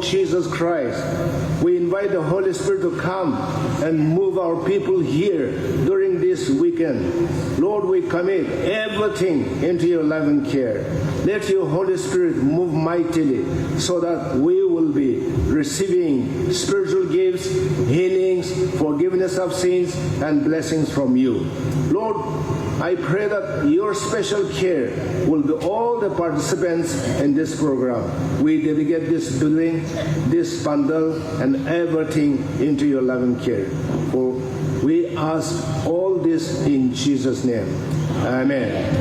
Jesus Christ. We invite the Holy Spirit to come and move our people here during this weekend. Lord, we commit everything into your loving care. Let your Holy Spirit move mightily so that we will be receiving spiritual gifts, healings, forgiveness of sins, and blessings from you. Lord, I pray that your special care will be all the participants in this program. We dedicate this building, this bundle, and everything into your loving care. For we ask all this in Jesus' name. Amen.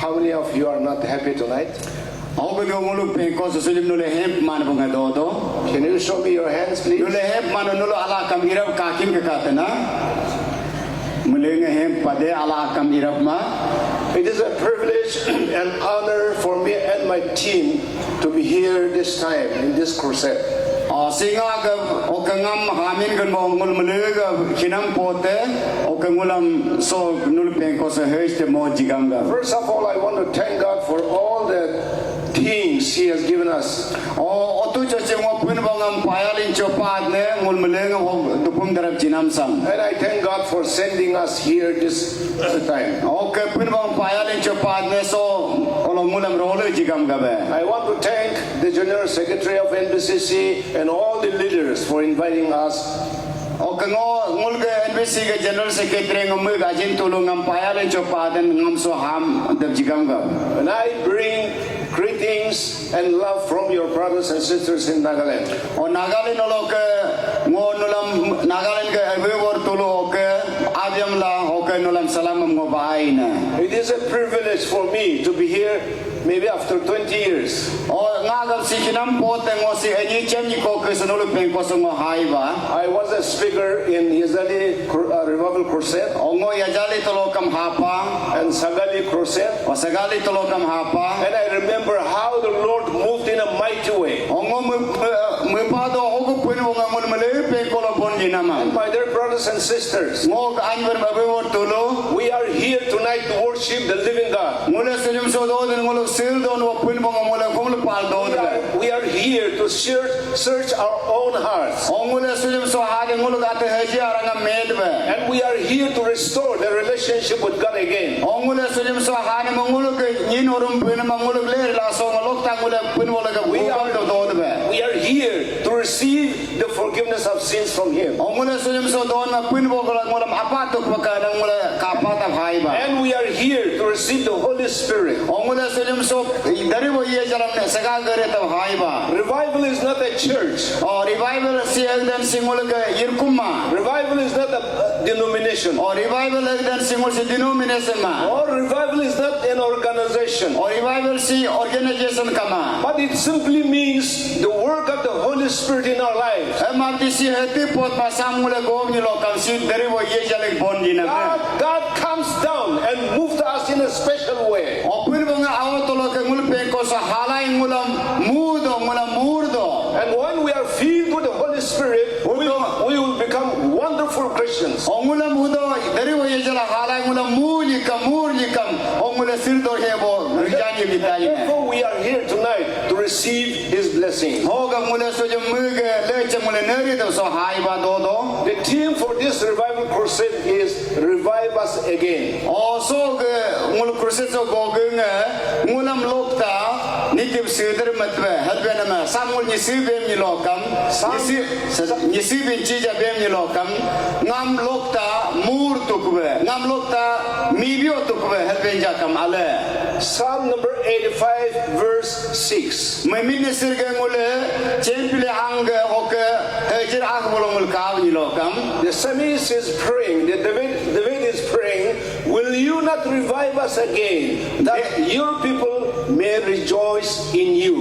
How many of you are not happy tonight? Can you show me your hands, please? It is a privilege and honor for me and my team to be here this time in this crusade. First of all, I want to thank God for all the things He has given us. And I thank God for sending us here this time. I want to thank the General Secretary of NBCC and all the leaders for inviting us. And I bring greetings and love from your brothers and sisters in Nagaland. It is a privilege for me to be here maybe after 20 years. I was a speaker in Yazali Revival Crusade and Sagali Crusade, and I remember how the Lord moved in a mighty way. And my dear brothers and sisters, we are here tonight to worship the living God. We are here to search our own hearts. And we are here to restore the relationship with God again. We are here to receive the forgiveness of sins from Him. And we are here to receive the Holy Spirit. Revival is not a church. Revival is not a denomination. Or revival is not an organization. But it simply means the work of the Holy Spirit in our lives. God comes down and moves to us in a special way. And when we are filled with the Holy Spirit, we will become wonderful Christians. ये बिताई है Therefore, we are here tonight to receive His blessing. होगा मुले सो जो मुगे ले चमुले नरी तो सो high बा दो The theme for this revival crusade is revive us again. also के मुल क्रुसेस सो गोगंग मुलम लोकता नितिब सिदर मतवे हलबेन में सामुल निसी बेम निलोकम निसी बेंची जा बेम निलोकम नाम लोकता मूर तुकवे नाम लोकता मीबियो तुकवे हलबेन जाकम आले Psalm number 85 verse 6. मैं मिन्ने सिरगे मुले चेंपिले आंग होके हजर आंग मुल काव निलोकम The psalmist is praying, David is praying, will you not revive us again, that your people may rejoice in you?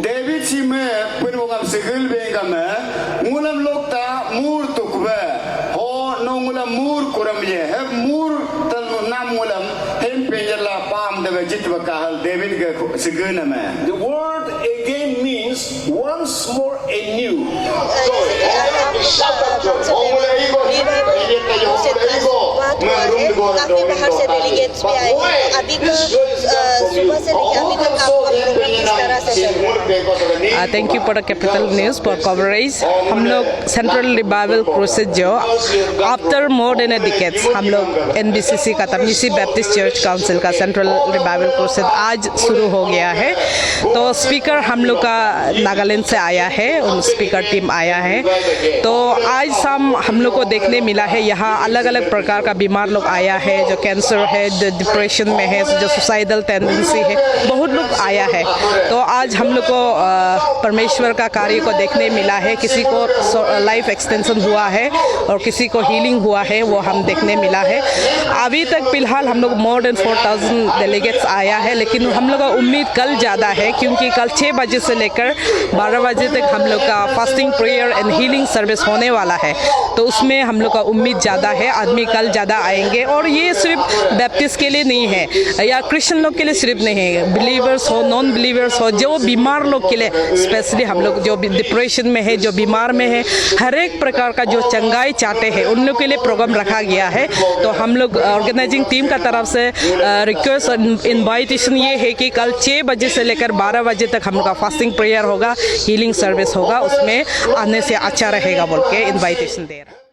David सी में पुन वंगम सिगल बेंगा में मुलम लोकता मूर तुकवे हो नो मुलम मूर कुरम ये है मूर तल नाम मुलम हेम पेंजला पाम देवे जितवा कहल डेविड के सिगल में The word again means once more anew. काफी बाहर से डेलीगेट्स भी आए हैं अभी तो सुबह से लेकर अभी तक आपका प्रोग्राम किस तरह से चल रहा है thank you for capital news for coverage हम लोग सेंट्रल रिवाइवल क्रूसेज जो आफ्टर मोर देन ए डिकेड्स हम लोग NBCC का तमिसी बैप्टिस्ट चर्च काउंसिल का सेंट्रल रिवाइवल क्रूसेज आज शुरू हो गया है तो स्पीकर हम लोग का नागालैंड से आया है उन स्पीकर टीम आया है तो आज शाम हम लोग को देखने मिला है यहाँ अलग अलग प्रकार का बीमार लोग आया है जो कैंसर है जो डिप्रेशन में है जो सुसाइडल टेंडेंसी है बहुत लोग आया है तो आज हम लोग को परमेश्वर का कार्य को देखने मिला है किसी को लाइफ एक्सटेंशन हुआ है और किसी को हीलिंग हुआ है वो हम देखने मिला है अभी तक फिलहाल हम लोग मोर देन 4,000 डेलीगेट्स आया है लेकिन हम लोग का उम्मीद कल ज़्यादा है क्योंकि कल 6 बजे से लेकर 12 बजे तक हम लोग का fasting prayer and healing service होने वाला है तो उसमें हम लोग का उम्मीद ज़्यादा है आदमी कल ज़्यादा आएंगे और ये सिर्फ बैप्टिस्ट के लिए नहीं है या क्रिश्चियन लोग के लिए सिर्फ नहीं है बिलीवर्स हो नॉन बिलीवर्स हो जो बीमार लोग के लिए स्पेशली हम लोग जो डिप्रेशन में है जो बीमार में है हर एक प्रकार का जो चंगाई चाहते हैं उन लोग के लिए प्रोग्राम रखा गया है तो हम लोग ऑर्गेनाइजिंग टीम का तरफ से रिक्वेस्ट और इन्वाइटेशन ये है कि कल 6 बजे से लेकर 12 बजे तक हम लोग का फास्टिंग प्रेयर होगा हीलिंग सर्विस होगा उसमें आने से अच्छा रहेगा बोल के इन्वाइटेशन दे रहा है